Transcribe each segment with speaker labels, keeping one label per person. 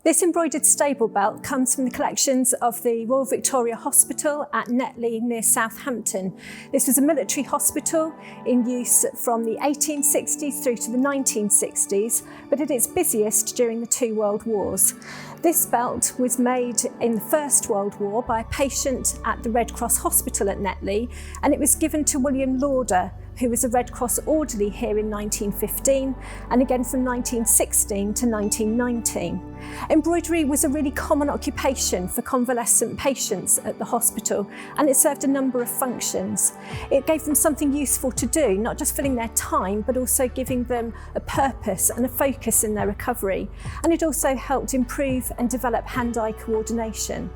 Speaker 1: This embroidered stable belt comes from the collections of the Royal Victoria Hospital at Netley near Southampton. This was a military hospital in use from the 1860s through to the 1960s, but at its busiest during the two World Wars. This belt was made in the First World War by a patient at the Red Cross Hospital at Netley, and it was given to William Lauder, who was a Red Cross orderly here in 1915 and again from 1916 to 1919. Embroidery was a really common occupation for convalescent patients at the hospital, and it served a number of functions. It gave them something useful to do, not just filling their time, but also giving them a purpose and a focus in their recovery. And it also helped improve and develop hand-eye coordination.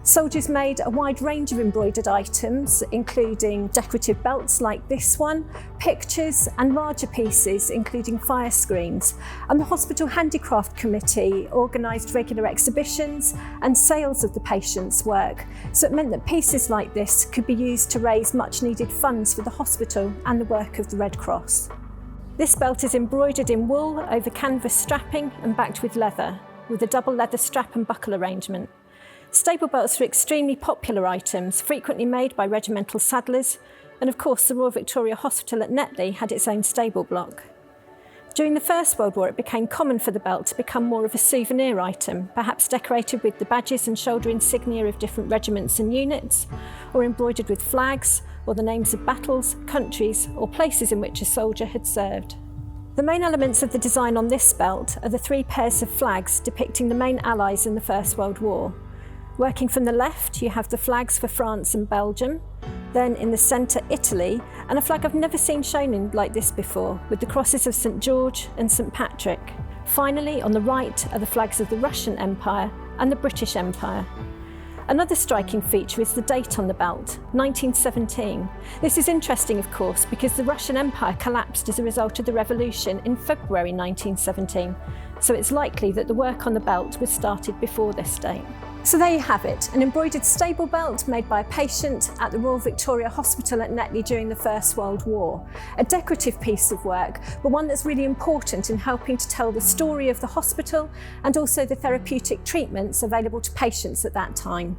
Speaker 1: Soldiers made a wide range of embroidered items, including decorative belts like this one, pictures and larger pieces, including fire screens. And the Hospital Handicraft Committee organised regular exhibitions and sales of the patient's work. So it meant that pieces like this could be used to raise much needed funds for the hospital and the work of the Red Cross. This belt is embroidered in wool over canvas strapping and backed with leather, with a double leather strap and buckle arrangement. Stable belts were extremely popular items, frequently made by regimental saddlers, and of course the Royal Victoria Hospital at Netley had its own stable block. During the First World War it became common for the belt to become more of a souvenir item, perhaps decorated with the badges and shoulder insignia of different regiments and units, or embroidered with flags, or the names of battles, countries, or places in which a soldier had served. The main elements of the design on this belt are the three pairs of flags depicting the main allies in the First World War. Working from the left, you have the flags for France and Belgium, then in the centre Italy, and a flag I've never seen shown in like this before, with the crosses of St George and St Patrick. Finally, on the right are the flags of the Russian Empire and the British Empire. Another striking feature is the date on the belt, 1917. This is interesting, of course, because the Russian Empire collapsed as a result of the revolution in February 1917, so it's likely that the work on the belt was started before this date. So there you have it, an embroidered stable belt made by a patient at the Royal Victoria Hospital at Netley during the First World War. A decorative piece of work, but one that's really important in helping to tell the story of the hospital and also the therapeutic treatments available to patients at that time.